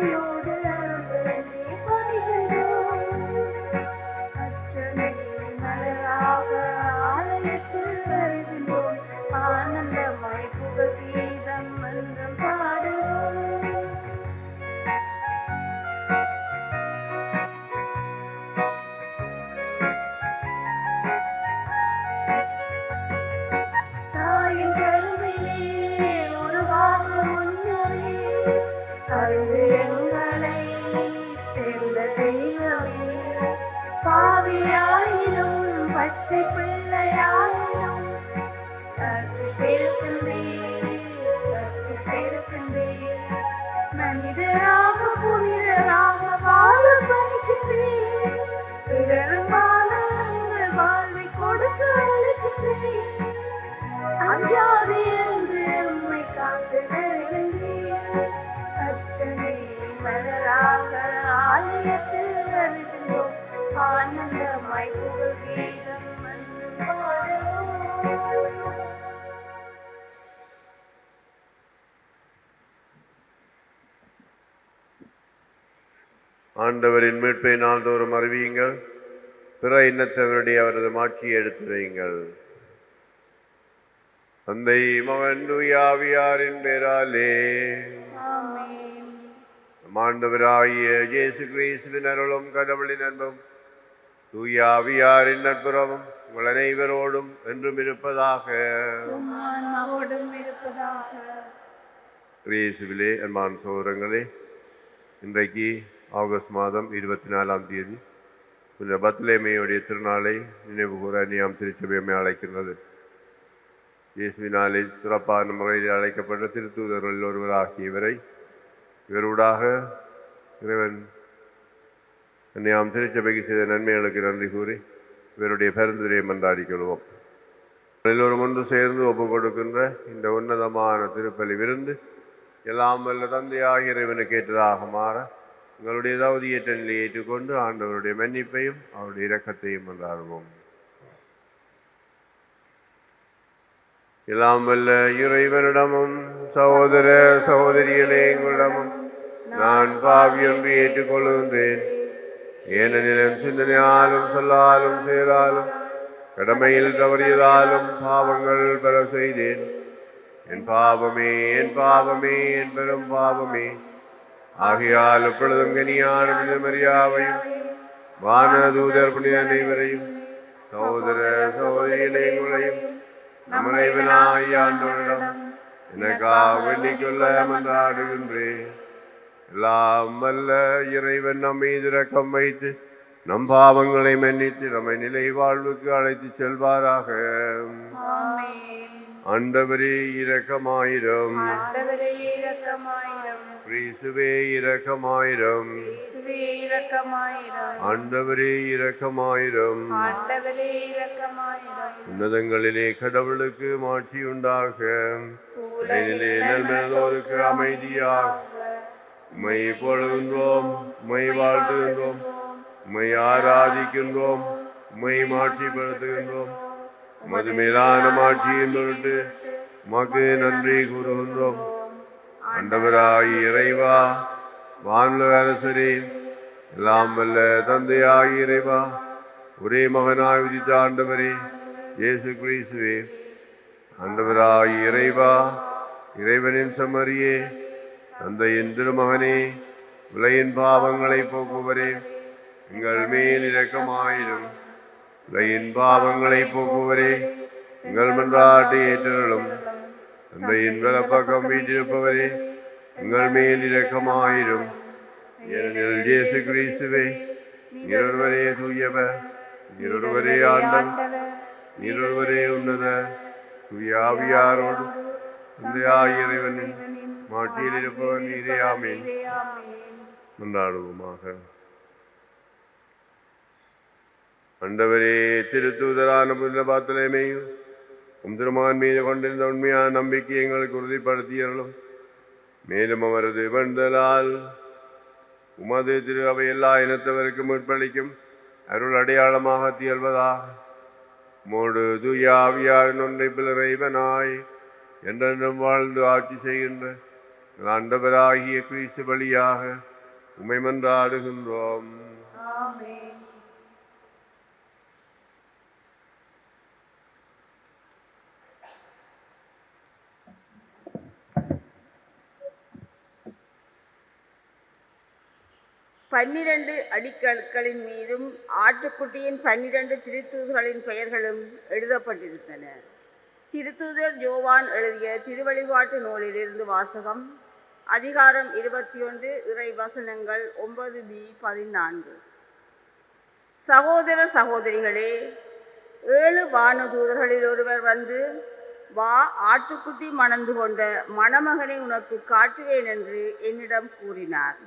ஆசையோடு அருள்வேண்டி பணிகின்றோம். அச்சமே மலராக ஆலயத்தில் வருகின்றோம். ஆனந்தமாய் புகழ் கீதம் என்றும் பாடுவோம். தாயின் கருவிலே உருவாக முன்னரே அறிந்து எங்களை தெரிந்த தெய்வமே, பாவியாயினும் பச்சை பிள்ளையாயினும் கற்பித்திருக்கின்றேன். மனிதராக புனிதராக வாழ பணிக்கின்றேன். பிறருமான எங்கள் வாழ்வை கொடுக்க அழைக்கின்றேன். அஞ்சாதே என்று உம்மை காத்து வருகின்றேன். அச்சமே மலராக ஆலயத்தில் வருகின்றோம். ஆனந்தமாய் புகழ் கீதம் என்று பாடுவோம். ஆண்டவரின் மீட்பை நாள்தோறும் அறிவியுங்கள். பிற இனத்தவருடைய அவரது மாட்சியை எடுத்து வையுங்கள். தந்தை மகன் தூய ஆவியாரின் பேராலே ஆமென். நம் ஆண்டவராகிய இயேசு கிறிஸ்துவின் அருளும் கடவுளின் அன்பும் தூய ஆவியாரின் நட்புறவும் உங்கள் அனைவரோடும் என்றும் இருப்பதாக. உம் ஆன்மாவோடும் இருப்பதாக. கிறிஸ்துவிலே அன்பான சகோதரங்களே, இன்றைக்கு ஆகஸ்ட் மாதம் 24ஆம் தேதி இந்த பத்லேமையுடைய திருநாளை நினைவு கூற அந்நியாம் திருச்சபையமை அழைக்கின்றது. இயேசுவினாலே சிறப்பான முறையில் அழைக்கப்பட்ட திருத்தூதர்கள் ஒருவராகிய இவரூடாக இறைவன் அந்நியாம் திருச்சபைக்கு செய்த நன்மைகளுக்கு நன்றி கூறி இவருடைய பரிந்துரையை மன்றாடிக் கொள்வோம். எல்லோரும் ஒன்று சேர்ந்து ஒப்பு கொடுக்கின்ற இந்த உன்னதமான திருப்பலி விருந்து எல்லாம் வல்ல தந்தையாகிய இறைவனுக்கு ஏற்றதாக மாற உங்களுடைய தகுதியற்ற நிலையை ஏற்றுக்கொண்டு ஆண்டவருடைய மன்னிப்பையும் அவருடைய இரக்கத்தையும் கொண்டாடுவோம். எல்லாம் வல்ல இறைவனிடமும் சகோதர சகோதரிகளே எங்களிடமும் நான் பாவி என்று ஏற்றுக்கொள்கின்றேன். ஏனெனிலும் சிந்தனையாலும் சொல்லாலும் செயலாலும் கடமையில் தவறியதாலும் பாவங்கள் பல செய்தேன். என் பாவமே என் பாவமே என் பெரும் பாவமே. ஆகையால் எப்பொழுதும் கனியான மரியாவையும் வானதூதர் புனித அனைவரையும் சகோதர சகோதரிகளே எங்களையும் நம்மைவனாய் ஆண்டவரிடம் எனக்காக வேண்டிக் கொள்ள மன்றாடுகின்றேன். எல்லாம் வல்ல இறைவன் நம் மீது இரக்கம் வைத்து நம் பாவங்களை மன்னித்து நம்மை நிலை வாழ்வுக்கு அழைத்து செல்வாராக. ஆண்டவரே இரக்கமாயிரும். கிறிஸ்துவே இரக்கமாயிரும். ஆண்டவரே இரக்கமாயிரும். உன்னதங்களிலே கடவுளுக்கு மாட்சி உண்டாக, நல்மனதோருக்கு அமைதியாக. உம்மை பொழுகின்றோம், உம்மை வாழ்த்துகின்றோம், உம்மை ஆராதிக்கின்றோம், உம்மை மாட்சிப்படுத்துகின்றோம். உமது மேலான மாட்சியின் பொருட்டு உமக்கு நன்றி கூறுகின்றோம். ஆண்டவராய் இறைவா, வானுலக அரசரே, எல்லாம் வல்ல தந்தையாய் இறைவா, ஒரே மகனாய் உதித்த ஆண்டவரே இயேசு கிறிஸ்துவே, ஆண்டவராய் இறைவா, இறைவனின் செம்மறியே, தந்தையின் திருமகனே, உலகின் பாவங்களை போக்குவரே, எங்கள் மேல் இரக்கமாயிரும். உலகின் பாவங்களை போக்குவரே, எங்கள் மன்றாட்டை ஏற்றலும். தந்தையின் வலப்பக்கம் வீற்றிருப்பவரே, எங்கள் மேல் இரக்கமாயிரும். ஏனெனில் இயேசு கிறிஸ்துவே, நீரொருவரே தூயவர், நீரொருவரே ஆண்டவர், நீரொருவரே உன்னத தூய ஆவியாரோடு தந்தையாகிய இறைவனின் மாட்சியில் இருப்பவர் நீரே. ஆமென். கொண்டாடுவோமாக. ஆண்டவரே, திருத்தூதரான புனித பர்த்தலமேயும் உம் திருமகன் மீது கொண்டிருந்த உண்மையான நம்பிக்கை எங்களுக்கு உறுதிப்படுத்தியர்களும், மேலும் அவரது வேண்டுதலால் உமது திரு அவை எல்லா இனத்தவருக்கும் மீட்பளிக்கும் அருள் அடையாளமாக திகழ்வதாக. மோடு தூய ஆவியாரின் ஒன்றைப்பில் இறைவனாய் என்றென்றும் வாழ்ந்து ஆட்சி செய்கின்ற ஆண்டவராகிய கிறிஸ்து வழியாக உம்மை மன்றாடுகின்றோம். ஆமென். பன்னிரண்டு அடிக்கற்களின் மீதும் ஆட்டுக்குட்டியின் 12 திருத்தூதர்களின் பெயர்களும் எழுதப்பட்டிருந்தன. திருத்தூதர் யோவான் எழுதிய திருவழிபாட்டு நூலிலிருந்து வாசகம். அதிகாரம் 21, இறை வசனங்கள் 9b-14. சகோதர சகோதரிகளே, 7 வானதூதர்களில் ஒருவர் வந்து, வா, ஆட்டுக்குட்டி மணந்து கொண்ட மணமகனை உனக்கு காட்டுவேன் என்று என்னிடம் கூறினார்.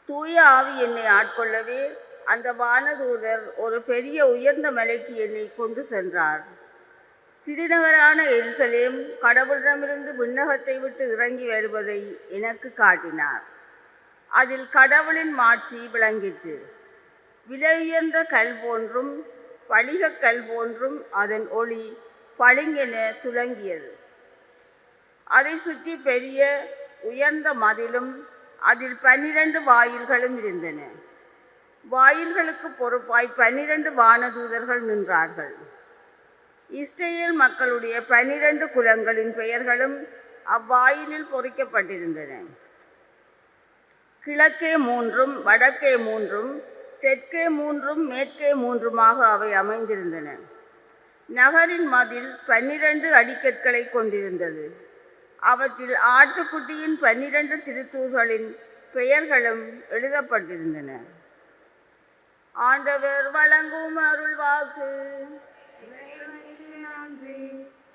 தூய ஆவி என்னை ஆட்கொள்ளவே அந்த வானதூதர் ஒரு பெரிய உயர்ந்த மலைக்கு என்னை கொண்டு சென்றார். திருநகரான எருசலேம் கடவுளிடமிருந்து விண்ணகத்தை விட்டு இறங்கி வருவதை எனக்கு காட்டினார். அதில் கடவுளின் மாட்சி விளங்கிற்று. விலையுயர்ந்த கல் போன்றும் படிகக் கல் போன்றும் அதன் ஒளி பளிங்கென துலங்கியது. அதை சுற்றி பெரிய உயர்ந்த மதிலும் அதில் 12 வாயில்களும் இருந்தன. வாயில்களுக்கு பொறுப்பாய் 12 வானதூதர்கள் நின்றார்கள். இஸ்ரேல் மக்களுடைய 12 குலங்களின் பெயர்களும் அவ்வாயிலில் பொறிக்கப்பட்டிருந்தன. கிழக்கே 3, வடக்கே 3, தெற்கே 3, மேற்கே 3 அவை அமைந்திருந்தன. நகரின் மதில் 12 அடிக்கற்களை கொண்டிருந்தது. அவற்றில் ஆட்டுக்குட்டியின் 12 திருத்தூதர்களின் பெயர்களும் எழுதப்பட்டிருந்தன. ஆண்டவர் வழங்கும் அருள் வாக்கு.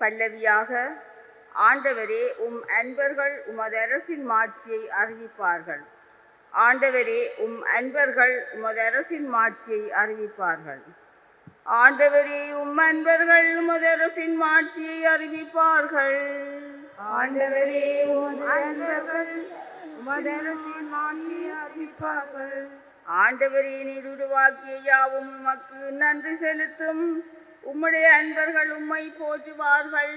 பல்லவியாக, ஆண்டவரே, உம் அன்பர்கள் உமது அரசின் மாட்சியை அறிவிப்பார்கள். ஆண்டவரே, உம் அன்பர்கள் உமது அரசின் மாட்சியை அறிவிப்பார்கள். ஆண்டவரே, உம் அன்பர்கள் உமது அரசின் மாட்சியை அறிவிப்பார்கள். ஆண்டவரே, உமது அன்பர்கள் உமது அரசின் மாட்சியை அறிவிப்பார்கள். ஆண்டவரே, நீர் உருவாக்கிய யாவும் உமக்கு நன்றி செலுத்தும். உம்முடைய அன்பர்கள் உம்மை போற்றுவார்கள்.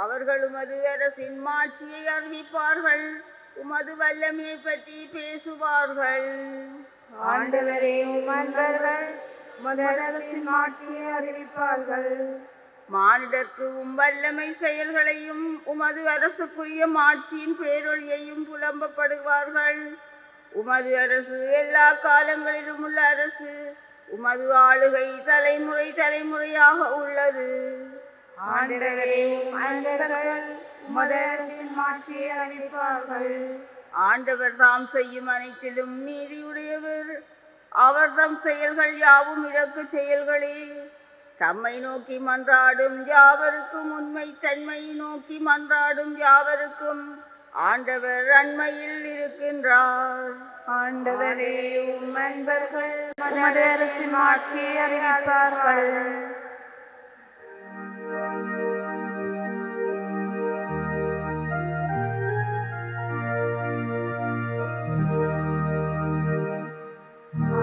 அவர்கள் உமது அரசின் மாட்சியை அறிவிப்பார்கள். உமது வல்லமையை பற்றி பேசுவார்கள். ஆண்டவரே, உம் அன்பர்கள் உமது அரசின் மாட்சியை அறிவிப்பார்கள். மானிடர்க்கு உம் வல்லமை செயல்களையும் உமது அரசுக்குரிய மாட்சியின் பேரொழியையும் புலம்பப்படுவார்கள். உமது அரசு எல்லா காலங்களிலும் உள்ள அரசு. உமது ஆளுகை தலைமுறை தலைமுறையாக உள்ளது. ஆண்டவரே, உம் அன்பர்கள் உமது அரசின் மாட்சியை அறிவிப்பார்கள். ஆண்டவர் தாம் செய்யும் அனைத்திலும் நீதியுடையவர். அவர் தம் செயல்கள் யாவும் இரக்க செயல்களே. தம்மை நோக்கி மன்றாடும் யாவருக்கும், உண்மை தன்மை நோக்கி மன்றாடும் யாவருக்கும் ஆண்டவர் அண்மையில் இருக்கின்றார். ஆண்டவரே, உம் அன்பர்கள் உமது அரசின் மாட்சியை அறிவிப்பார்கள்.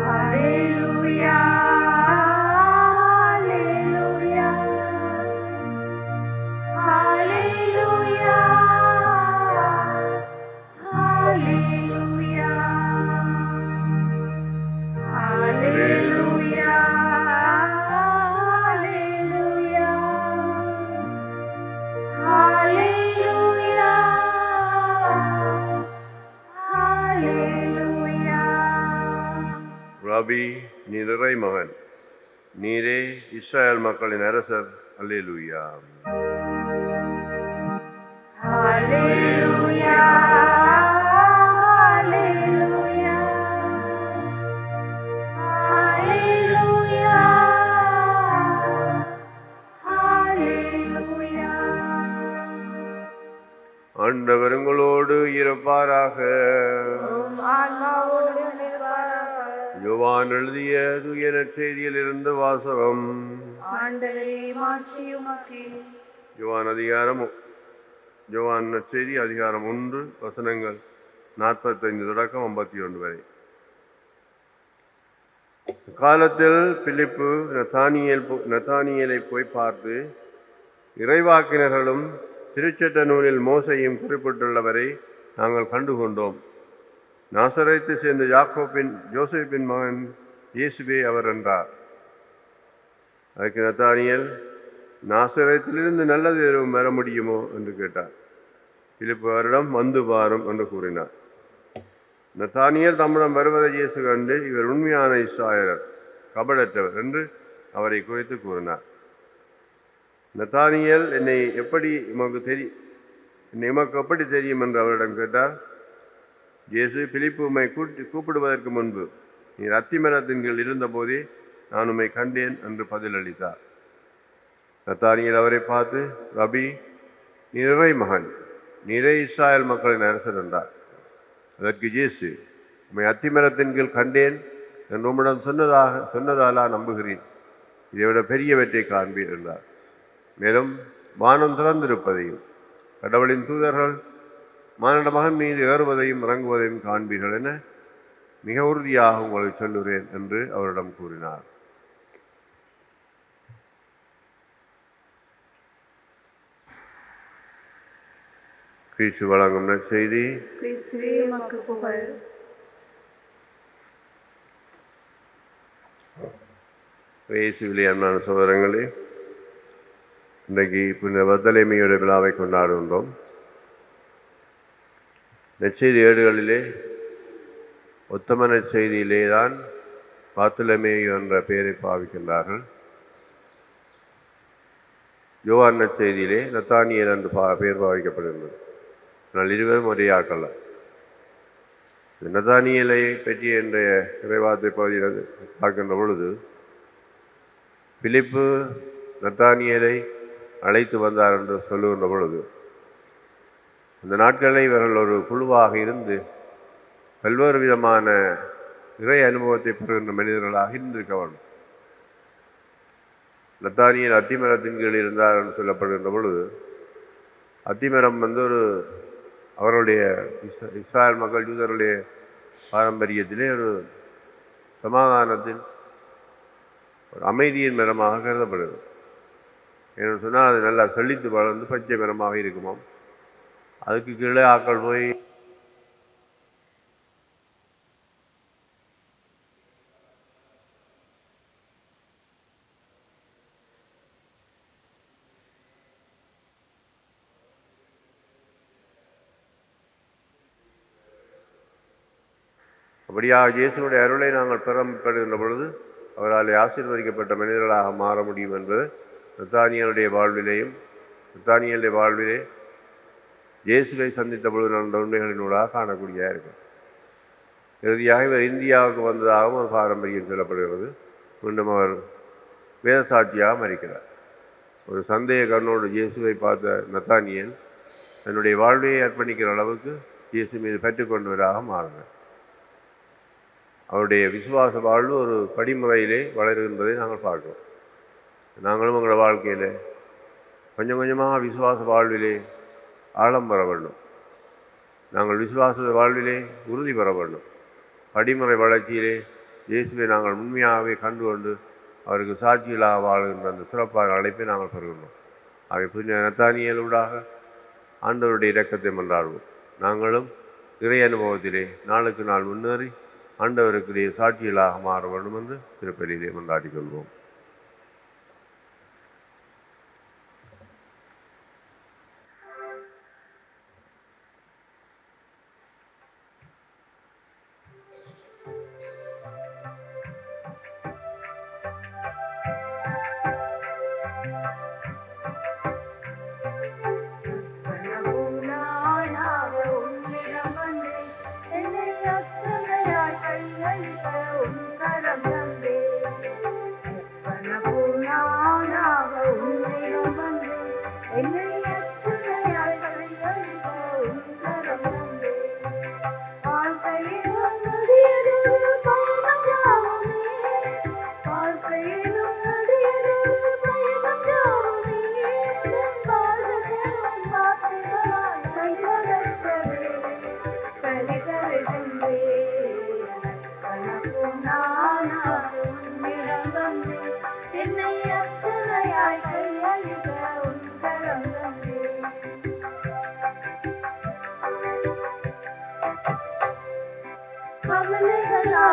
Hallelujah, hallelujah, hallelujah, hallelujah, hallelujah, hallelujah, hallelujah. ரபி, நீர் இறை மகன், நீரே இஸ்ரேல் மக்களின் அரசர். அல்லேலூயா. Hallelujah, hallelujah, hallelujah, hallelujah. ஆண்டவர் உங்களோடு இருப்பாராக. உம் ஆன்மாவோடும் இருப்பாராக. யோவான் எழுதிய தூய நற்செய்தியில் இருந்து வாசகம். ஆண்டவரே, மாட்சி உமக்கே. யோவான் நற்செய்தி அதிகாரம் 1 வசனங்கள் 45 தொடக்கம் 51 வரை. காலத்தில் பிலிப்பு நத்தானியேலை போய் பார்த்து, இறைவாக்கினர்களும் திருச்சட்ட நூலில் மோசையும் குறிப்பிட்டுள்ளவரை நாங்கள் கண்டுகொண்டோம். நாசரேத்தை சேர்ந்த யாக்கோப்பின் யோசேப்பின் மகன் இயேசுவே அவர் என்றார். அதுக்கு நத்தானியேல், நாசரேத்திலிருந்து நல்லது எதுவும் வர முடியுமோ என்று கேட்டார். பிலிப்பு அவரிடம் வந்து பாரும் என்று கூறினார். நத்தானியேல் தம்மிடம் வருவதை இயேசு கண்டு, இவர் உண்மையான இஸ்ராயலர், கபடற்றவர் என்று அவரை குறித்து கூறினார். நத்தானியேல், என்னை எப்படி தெரியும் என்று அவரிடம் கேட்டார். இயேசு, பிலிப்பு உம்மை கூப்பிடுவதற்கு முன்பு நீர் அத்திமரத்தின் கீழ் இருந்தபோதே நான் உம்மை கண்டேன் என்று பதிலளித்தார். நத்தானியேல் அவரை பார்த்து, ரபி, நீரை மகன், நீரே இஸ்ராயல் மக்களின் அரசர் என்றார். அதற்கு இயேசு, உம்மை அத்திமரத்தின் கீழ் கண்டேன் என்று உம்மிடம் சொன்னதாலா நம்புகிறேன்? இதைவிட பெரியவற்றை காண்பீர் என்றார். மேலும் வானம் திறந்திருப்பதையும் கடவுளின் தூதர்கள் மானிட மகன் மீது ஏறுவதையும் இறங்குவதையும் காண்பீர்கள் என மிக உறுதியாக உங்களுக்கு சொல்லுகிறேன் என்று அவரிடம் கூறினார். கிறிஸ்து வழங்கும் நற்செய்தி. கிறிஸ்துவே உமக்கு புகழ். இயேசுவிலே அன்பான சகோதரங்களே, இன்றைக்கு புனித பர்த்தலமேயுடைய விழாவை கொண்டாடுகின்றோம். நற்செய்தி ஏடுகளிலே உத்தம நற்செய்தியிலே தான் பர்த்தலமேயு என்ற பெயரை பாவிக்கின்றார்கள். யோவான் நற்செய்தியிலே நத்தானியேல் என்று பெயர் பாவிக்கப்படுகின்றது. ஆனால் இருவரும் ஒரே ஆட்கள். நத்தானியேலை பற்றி இன்றைய இறைவார்த்தை பகுதியில் பார்க்கின்ற பொழுது, பிலிப்பு நத்தானியேலை அழைத்து வந்தார் என்று சொல்லுகின்ற பொழுது, அந்த நாட்களில் இவர்கள் ஒரு குழுவாக இருந்து பல்வேறு விதமான இறை அனுபவத்தை பெறுகின்ற மனிதர்களாக இருந்திருக்க வேண்டும். நத்தானியேல் அத்திமரத்தின் கீழ் இருந்தார் என்று சொல்லப்படுகின்ற பொழுது, அத்திமரம் அவருடைய இஸ்ராயல் மக்கள் யூதருடைய பாரம்பரியத்திலே ஒரு சமாதானத்தின் ஒரு அமைதியின் மரமாக கருதப்படுது. ஏன்னு சொன்னால் அது நல்லா செழித்து வளர்ந்து பச்சை மரமாக இருக்குமாம். அதுக்கு கீழே ஆக்கள் போய் அப்படியாக இயேசுனுடைய அருளை நாங்கள் பெறப்படுகின்ற பொழுது அவரால் ஆசீர்வதிக்கப்பட்ட மனிதர்களாக மாற முடியும் என்பது நத்தானியேலுடைய வாழ்விலே இயேசுவை சந்தித்த பொழுது நடந்த உண்மைகளினூடாக காணக்கூடியதாக இருக்கும். இறுதியாக இவர் இந்தியாவுக்கு வந்ததாகவும் ஒரு பாரம்பரியம் சொல்லப்படுகிறது. மீண்டும் அவர் வேத சாட்சியாக மறிக்கிறார். ஒரு சந்தேக கண்ணோடு இயேசுவை பார்த்த நத்தானியேல் தன்னுடைய வாழ்வையை அர்ப்பணிக்கிற அளவுக்கு இயேசு மீது பெற்றுக்கொண்டவராக மாறினார். அவருடைய விசுவாச வாழ்வு ஒரு படிமுறையிலே வளருகின்றதை நாங்கள் பார்க்கிறோம். நாங்களும் எங்களோட வாழ்க்கையில் கொஞ்சம் கொஞ்சமாக விசுவாச வாழ்விலே ஆழம் பெற வேண்டும். நாங்கள் விசுவாச வாழ்விலே உறுதி பெற வேண்டும். படிமுறை வளர்ச்சியிலே இயேசுவை நாங்கள் உண்மையாகவே கண்டுகொண்டு அவருக்கு சாட்சிகளாக வாழ்கின்ற அந்த சிறப்பான அழைப்பை நாங்கள் பெறுகின்றோம். அவை புதிய நத்தானியேலூடாக ஆண்டவருடைய இரக்கத்தை மன்றாடுவோம். நாங்களும் இறை அனுபவத்திலே நாளுக்கு நாள் முன்னேறி ஆண்டவருக்குரிய சாட்சிகளாக மாற வேண்டும் என்று திருப்பலியிலே கொண்டாடி கொள்வோம்.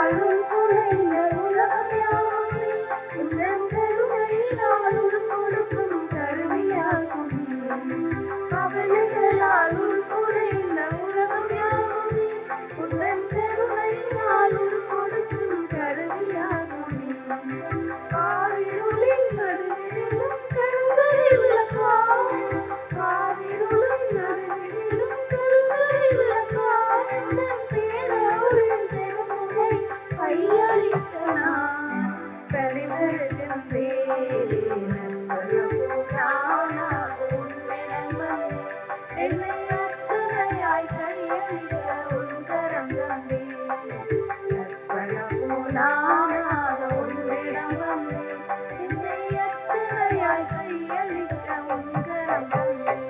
கவலைகளாலும் குறைந்த உலகம் யாவுமே உந்தன் கருணையினால் கொடுக்கும் கருவியாகும். கவலைகளாலும் குறைந்த உலகம் யாவுமே உந்தன் கருணையினால் கொடுக்கும் கருவியாகும். காரிருளின் நடுவிலும் கருங்கரை விளக்காய், காரிருளின் நடுவிலும் கருங்கரை விளக்காய், உந்தன் பேரருளின் பெருமுகை கையளிக்க நான் பரிவருகின்றேன். நற்பலபோடானாக உன்னிடம் வந்தேன், என்னை அர்ச்சனையாய் கையளிக்க உன் கரம் தந்தேன். நற்பலபோடானாக உன்னிடம் வந்தேன், என்னை அர்ச்சனையாய் கையளிக்க உன் கரம் தந்தேன்.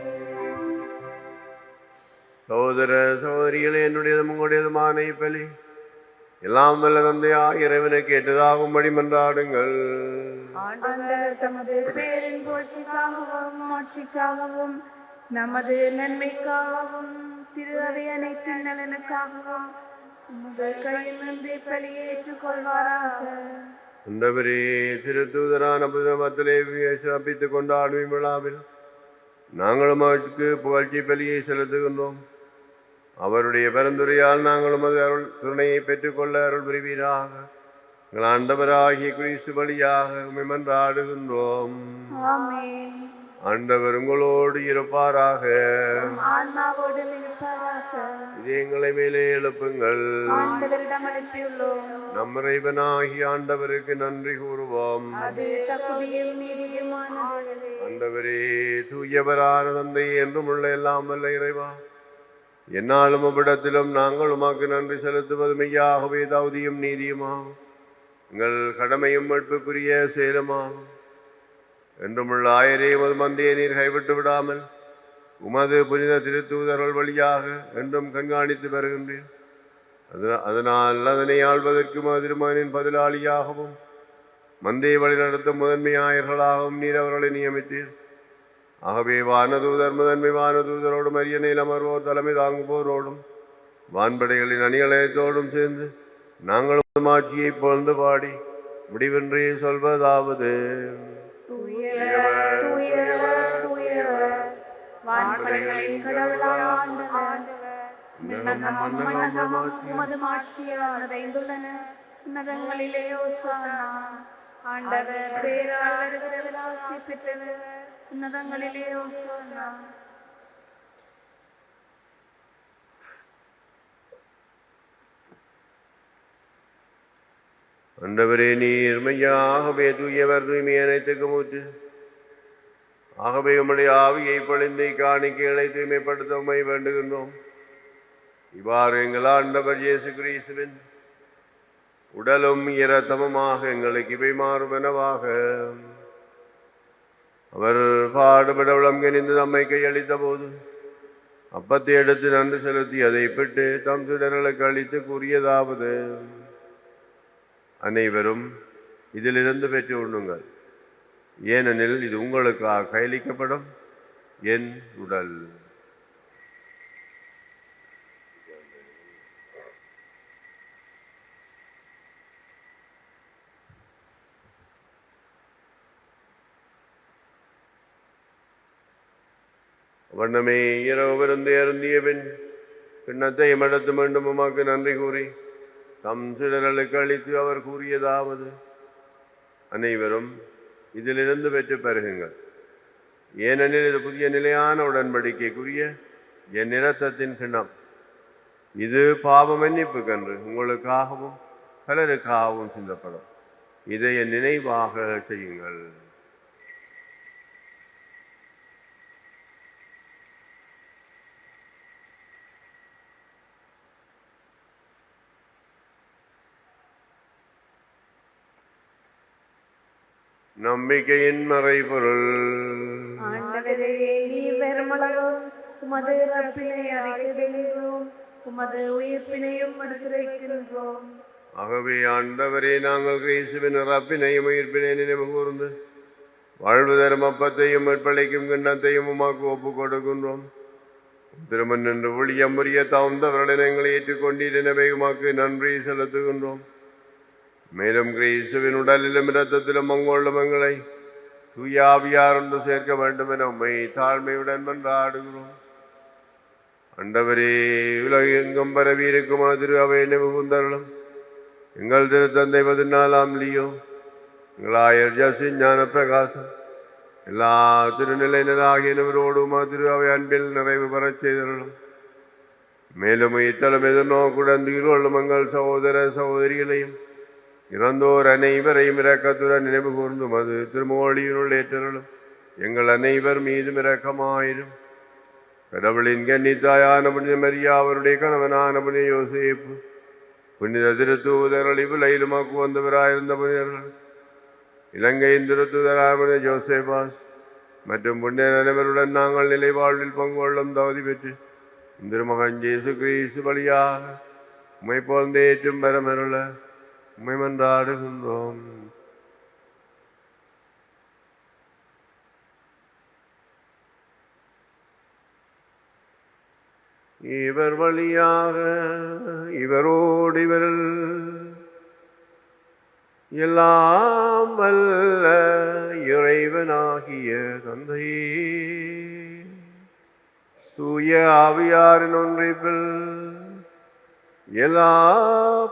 சகோதர சகோதரிகளே, என்னுடையதும் உங்களுடையதுமான இப்பலி எல்லாம் வல்ல தந்தையா இறைவனை கேட்டதாகும்படி மன்றாடுங்கள். ஆண்டவர் தமது பேரின் புகழ்ச்சிக்காகவும் மாட்சிக்காகவும் நமது நன்மைக்காகவும் திரு அவை அனைத்து நலனுக்காகவும் உமது கையில் நின்று பலியை ஏற்றுக்கொள்வாராக. அந்தவரே திருத்தூதரான புதமத்திலே சிறப்பித்துக் கொண்டாடும் விழாவில் நாங்களும் அவருக்கு புகழ்ச்சி பலியை செலுத்துகின்றோம். அவருடைய பரிந்துரையால் நாங்களும் அது அருள் துணையை பெற்றுக்கொள்ள அருள் புரிவீராக. எங்கள் ஆண்டவராகிய கிறிஸ்து வழியாக உம்மை மன்றாடுகின்றோம். ஆமென். ஆண்டவர் உங்களோடு இருப்பாராக. ஆன்மாவோடு இருப்பாராக. இதயங்களை மேலே எழுப்புங்கள். ஆண்டவரிடம் அனுப்பியுள்ளோம். நம் இறைவனாகிய ஆண்டவருக்கு நன்றி கூறுவோம். அது தகுதியும் நீதியுமானது. ஆண்டவரே, தூயவரான தந்தை என்றும் உள்ள எல்லாம் வல்ல இறைவா, என்னாலும் அவ்விடத்திலும் நாங்கள் உமக்கு நன்றி செலுத்துவது மெய்யாகவே தகுதியும் நீதியுமாகும். எங்கள் கடமையும் மீட்புக்குரிய செயலுமாகும். என்றுமுள்ள ஆயரே உமது மந்தையை நீர் கைவிட்டு விடாமல் உமது புனித திருத்தூதர்கள் வழியாக என்றும் கண்காணித்து வருகின்றேன். அதனால் அதனை ஆள்வதற்கு திருமகனின் பதிலாளியாகவும் மந்தையை வழிநடத்தும் முதன்மையாயர்களாகவும் நீர் அவர்களை நியமித்தீர். ஆகவே வானதூதர் முதன்மை வானதூதரோடும் அரியணையில் அமர்வோர் தலைமை தாங்குவோரோடும் வான்படைகளின் அணிகலயத்தோடும் சேர்ந்து நாங்களும் ஆட்சியை புகழ்ந்து பாடி முடிவின்றி சொல்வதாவது: தூயவர், தூயவர், தூயவர், வான்படைகளின் கடவுளான ஆண்டவர், விண்ணகமும் மண்ணகமும் உமது மாட்சியால் நிறைந்துள்ளன. உன்னதங்களிலே ஓசானா. ஆண்டவர் பேரால் வருகிறவர் ஆசி பெற்றவர். உன்னதங்களிலே ஓசானா. ஆண்டவரே, நீர் மெய்யாகவே தூயவர், தூய்மை அனைத்துக்கும் ஊற்று. ஆகவே உம்முடைய ஆவியை பொழிந்து காணிக்கைகளை தூய்மைப்படுத்த உம்மை வேண்டுகின்றோம். இவ்வாறு எங்கள் ஆண்டவர் இயேசு கிறிஸ்துவின் உடலும் இரத்தமுமாக எங்களுக்கு இவை மாறுவனவாக. அவர் பாடுபட உளம் கனிந்து நம்மை கையளித்த போது அப்பத்தை எடுத்து நன்றி செலுத்தி அதை பெற்று தம் சுடர்களுக்கு அளித்து கூறியதாவது: அனைவரும் இதிலிருந்து பெற்று உண்ணுங்கள், ஏனெனில் இது உங்களுக்காக கையளிக்கப்படும் என் உடல். வண்ணமே இரவு விருந்து அருந்திய பின் கிண்ணத்தை மடத்து மீண்டும் உமக்கு நன்றி கூறி தம் சிலர்களுக்கு அளித்து அவர் கூறியதாவது: அனைவரும் இதிலிருந்து பெற்று பெறுகுங்கள், ஏனெனில் இது புதிய நிலையான உடன்படிக்கைக்குரிய என் இரத்தத்தின் கிண்ணம். இது பாவ மன்னிப்புக்கன்று உங்களுக்காகவும் பலருக்காகவும் சிந்தப்படும். இதை என் நினைவாக செய்யுங்கள். நம்பிக்கையின் மறைபொருள். ஆண்டவரே, நீர் பெருமளவு உமது இறப்பினை அறிக்கையிடுகிறோம், உமது உயிர்ப்பினையும் எடுத்துரைக்கின்றோம். ஆகவே ஆண்டவரே, நாங்கள் கிறிஸ்துவின் இறப்பினையும் உயிர்ப்பினை நினைவு கூர்ந்து வாழ்வு தரும் அப்பத்தையும் மீட்பளிக்கும் கிண்ணத்தையும் உமாக்கு ஒப்புக் கொடுக்கின்றோம். திருமண் என்று ஒளியம் புரிய தாழ்ந்தவர்களை எங்களை ஏற்றுக்கொண்டீர். எனவே உமாக்கு நன்றி செலுத்துகின்றோம். மேலும் கிறிஸ்துவின் உடலிலும் இரத்தத்திலும் பங்குள்ளும் எங்களை தூயாவியார் ஒன்று சேர்க்க வேண்டும் என உம்மை தாழ்மையுடன் மன்றாடுகிறோம். ஆண்டவரே, உலகெங்கும் பரவி இருக்கும் திரு அவை நிபுந்தர்களும் எங்கள் திரு தந்தை 14ஆம் லியோ, எங்கள் ஆயர் ஜசின் ஞான பிரகாசம், எல்லா திருநிலையினராகியவரோடும் திரு அவை அன்பில் நிறைவு பெறச் செய்தர்களும். மேலும் இத்தலம் எதிர்நோக்குடன் கொள்ளும் எங்கள் சகோதர சகோதரிகளையும் இறந்தோர் அனைவரையும் இரக்கத்துடன் நினைவு கூர்ந்தும் அது திருமொழியினுள் ஏற்றலும் எங்கள் அனைவர் மீதும் இரக்கமாயிரும். கடவுளின் கன்னித்தாயான புனித மரியா, அவருடைய கணவனான புனித யோசேப்பு, புனித திருத்தூதர்கள் இவ்வுலகிலுமாக்கு வந்தவராயிருந்த புனிதர்கள், இலங்கையின் திருத்தூதரான புனித ஜோசேபாஸ் மற்றும் புனித அனைவருடன் நாங்கள் நிலை வாழ்வில் பங்குகொள்ளும் தகுதி பெற்று திருமகன் இயேசு கிறிஸ்து வழியாக உம்மை போழ்ந்தேற்றும் வரமருள உம்மை மன்றாடுகின்றோம். இவர் வழியாக இவரோடு இவரில் எல்லாம் வல்ல இறைவனாகிய தந்தையே, தூய ஆவியாரின் ஒன்றிப்பில் எல்லா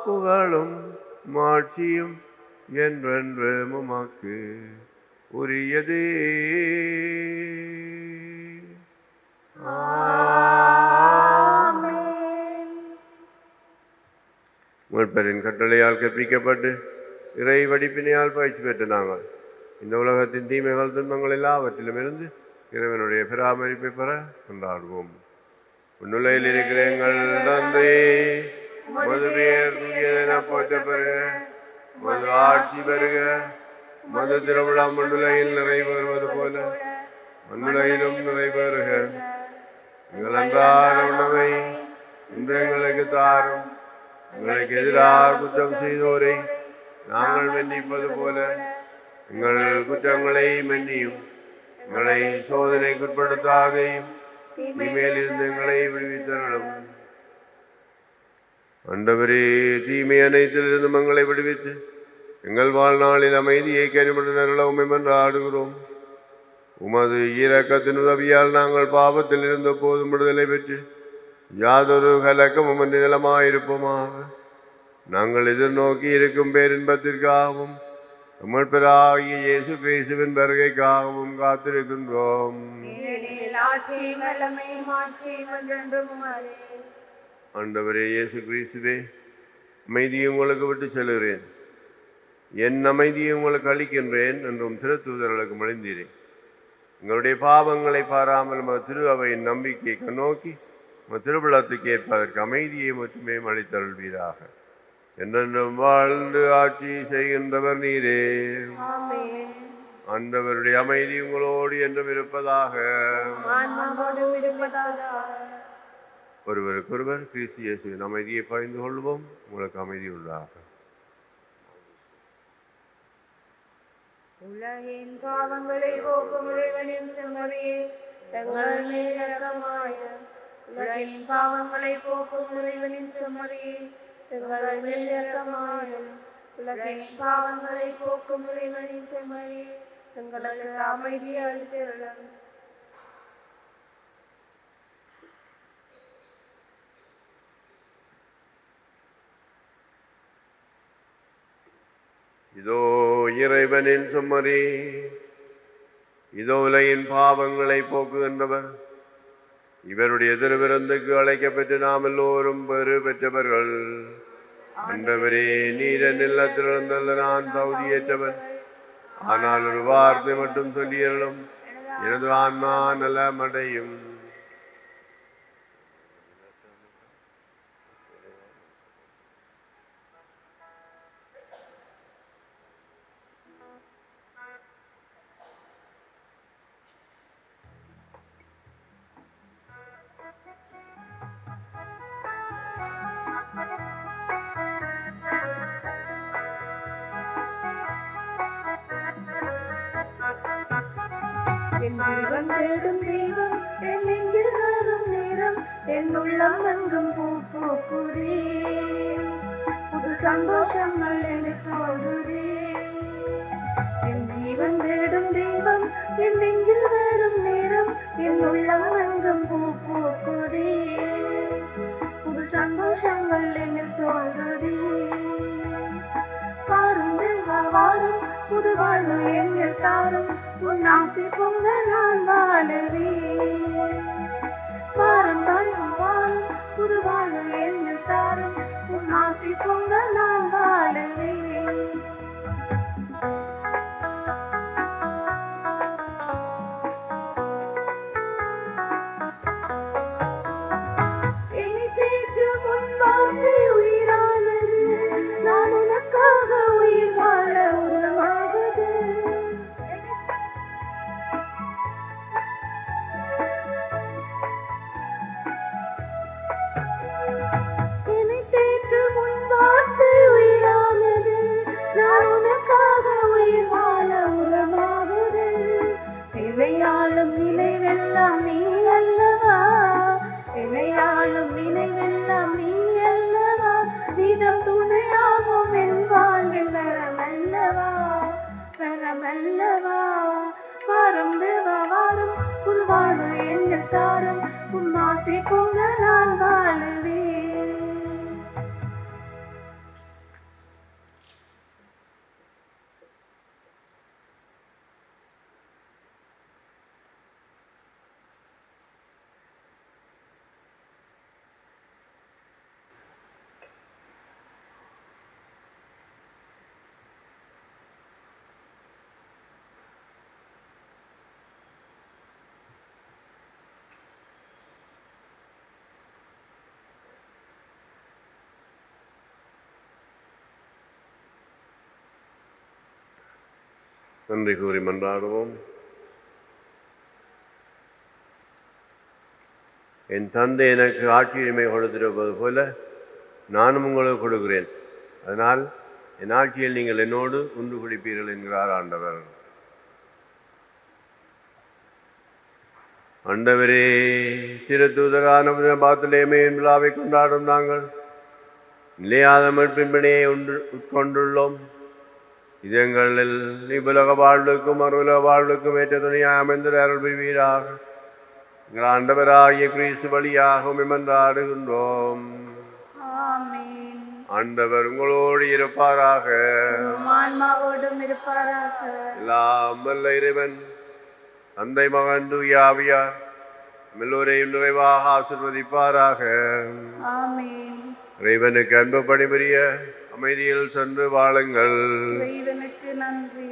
புகழும் மாட்சியும் என்றென்று உமக்கு உரியதே. மீட்பரின் கட்டளையால் கற்பிக்கப்பட்டு இறை வடிப்பினையால் பயிற்சி பெற்ற நாங்கள் இந்த உலகத்தின் தீமைகள் துன்பங்கள் எல்லாவற்றிலும் இருந்து இறைவனுடைய பராமரிப்பை பெற கொண்டாடுவோம். உன்னுலையில் இருக்கிற எங்கள் தந்தை, உமது பெயர் தூயதென போற்றப் பெறுக, உமது ஆட்சி பெறுக, உமது திருவிழா மண்ணுலையில் நிறைவேறுவது போல மண்ணுலையிலும் நிறைவேறுக. எங்கள் அன்றாட உணவை இன்று எங்களுக்கு தாரும். எங்களுக்கு எதிராக குற்றம் செய்தோரை நாங்கள் மன்னிப்பது போல எங்கள் குற்றங்களை மன்னியும். எங்களை சோதனைக்குட்படுத்தாதையும் தீமையிலிருந்து எங்களை விடுவித்தரணும். ஆண்டவரே, தீமை அனைத்திலிருந்து எங்களை விடுவித்து எங்கள் வாழ்நாளில் அமைதியை கனிவுடன் உம்மை மன்றாடுகிறோம். உமது இரக்கத்தின் உதவியால் நாங்கள் பாவத்தில் இருந்த போதும் விடுதலை பெற்று யாதொரு கலக்கமும் நிலமாயிருப்போமாக. நாங்கள் எதிர்நோக்கி இருக்கும் பேரின்பத்திற்காகவும் மீட்பராகிய இயேசு கிறிஸ்துவின் வருகைக்காகவும் காத்திருக்கின்றோம். ஆண்டவரே இயேசு கிறிஸ்துவே, அமைதியை உங்களுக்கு விட்டு செல்கிறேன், என் அமைதியை உங்களுக்கு அளிக்கின்றேன் என்றும் திருத்தூதர்களுக்கு மொழிந்தீரேன். எங்களுடைய பாவங்களை பாராமல் திரு அவையின் நம்பிக்கையை கண்ணோக்கி திருவிழத்துக்கு ஏற்பதற்கு அமைதியை மட்டுமே அளித்தருள்வீராக. என்றென்றும் வாழ்ந்து ஆட்சி செய்கின்றவர் நீரே. ஆண்டவருடைய அமைதி உங்களோடு என்றும் இருப்பதாக. ஒருவருக்கொருவர் கிறிஸ்து இயேசுவின் அமைதியை பகிர்ந்து கொள்வோம். உங்களுக்கு அமைதி உள்ளதாக. உலகின் பாவங்களை போக்கும் இறைவனின் செம்மறியே, எங்கள் மேல் இரக்கமாயிரும். உலகின் பாவங்களை போக்கும் இறைவனின் செம்மறியே, எங்கள் மேல் இரக்கமாயிரும். உலகின் பாவங்களை போக்கும் இறைவனின் செம்மறியே, எங்களுக்கு அமைதியை அளித்தருளும். இதோ இறைவனின் செம்மறி, இதோ உலகின் பாவங்களை போக்குகின்றவர். இவருடைய திருவிருந்துக்கு அழைக்கப்பட்டு நாம் எல்லோரும் பெறு பெற்றவர்கள். ஆண்டவரே, நீர் என் இல்லத்திலிருந்தல்ல நான் தகுதியேற்றவன், ஆனால் ஒரு வார்த்தை மட்டும் சொல்லியலும் எனது ஆன்மா நலமடையும். என் ஜீவன் தேடும் தெய்வம் என் நெஞ்சில் வரும் நேரம், என் உள்ளம் எங்கும் பூ பூக்குதே. புது சந்தோஷங்கள் எனக்கு தோன்றுதே. என் ஜீவன் தேடும் தெய்வம் என் நெஞ்சில் வரும் நேரம் என் உள்ளம் எங்கும் பூ பூக்குதே. புது சந்தோஷங்கள் எனக்கு தோன்றுதே. வாரும் தேவா வாரும் புது வாழ்வு எங்கள் தாரும் உன் ஆசை பொங்க நான் வாழுவேன். வாரம் வாரம் வாரம் புது வாழ்வு எங்கள் தாரும் உன் ஆசை பொங்க நான் வாழுவேன். என்னை தேற்றும் உன் வார்த்தை உயிரானது. நான் உனக்காக உயிர் வாழ உரமாகுது. என்னை தேற்றும் உன் வார்த்தை உயிரானது. நான் உனக்காக உயிர் வாழ உரமாகுது. நிலையாளும் நினைவெல்லாம் நீ அல்லவா. நிலையாளும் நினைவெல்லாம் நீ அல்லவா. நிதம் துணையாகும் என் வாழ்வில் வரமல்லவா வரமல்லவா. வாரும் தேவா வாரும் புது வாழ்வு எங்கள் தாரும் உன் ஆசை பொங்க நான் வாழுவேன். நன்றி கூறி மன்றாடுவோம். என் தந்தை எனக்கு ஆட்சியுரிமை கொடுத்திருப்பது போல நானும் உங்களுக்கு கொடுக்கிறேன். அதனால் என் ஆட்சியில் நீங்கள் என்னோடு ஒன்று குடிப்பீர்கள் என்கிறார் ஆண்டவர். ஆண்டவரே, திருத்தூதரான பாத்துலேமே விழாவை கொண்டாடும் நாங்கள் நிலையாத மீட்பின் பிணையை உட்கொண்டுள்ளோம். இது எங்களில் இவ்வுலக வாழ்வுக்கும் மறுவுலக வாழ்வுக்கும் ஏற்ற துணையாக அமைந்த அருள் புரிவீராக. எங்கள் ஆண்டவராகிய கிறிஸ்து வழியாக மன்றாடுகின்றோம். ஆமென். ஆண்டவர் உங்களோடு இருப்பாராக. உம் ஆன்மாவோடும் இருப்பாராக. எல்லாம் வல்ல இறைவன் தந்தை மகன் தூய ஆவியார் எல்லோரையும் நிறைவாக ஆசீர்வதிப்பாராக. ஆமென். இறைவனுக்கு அன்பு பணிபுரிய அமைதியில் சென்று வாழுங்கள். இறைவனுக்கு நன்றி.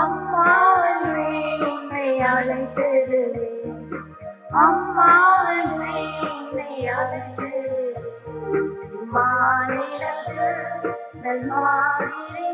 அம்மா உன்னை அழைத்திடுவேன். அம்மா உன்னை அழைத்திடுவேன். மாநிலத்தில் நல்மாதிரே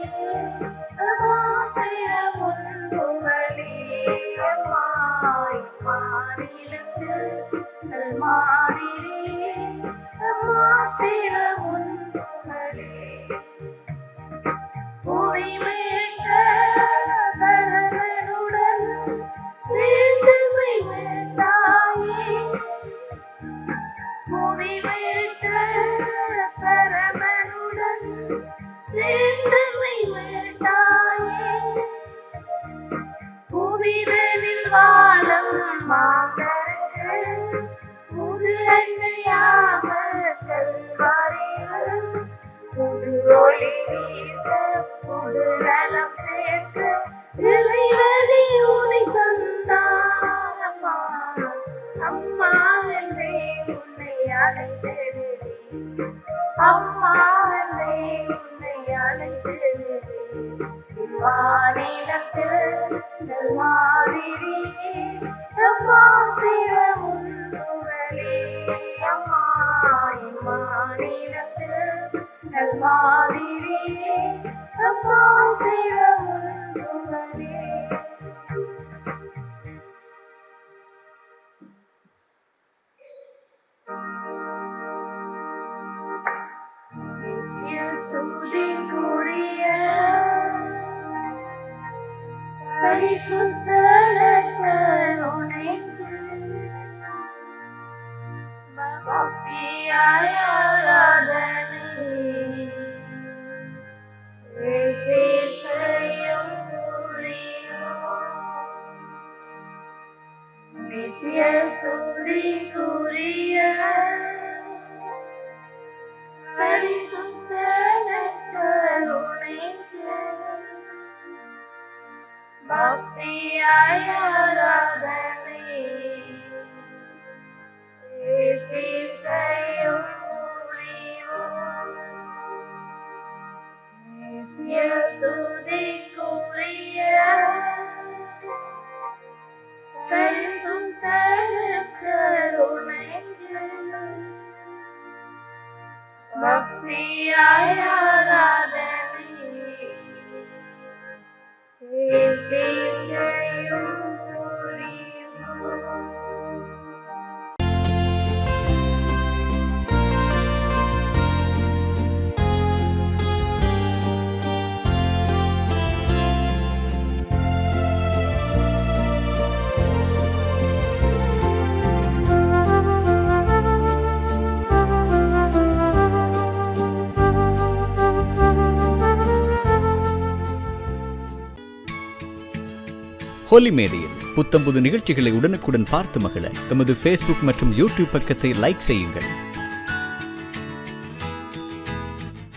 பரிசுத்த கருணைக்கு பக்தியாய் ஆராதனை செய்யும் நித்திய ஸ்துதிக்குரிய பரிசுத்த கருணைக்கு பக்தியாய் ஆராதனை செய்யும் நித்திய ஸ்துதிக்குரிய பரிசுத்த கருணைக்கு பக்தியாய் ஆராதனை செய்யும் ஹோலி மேடையில் புத்தம்புது நிகழ்ச்சிகளை உடனுக்குடன் பார்த்து மகிழ எமது ஃபேஸ்புக் மற்றும் யூடியூப் பக்கத்தை லைக் செய்யுங்கள்.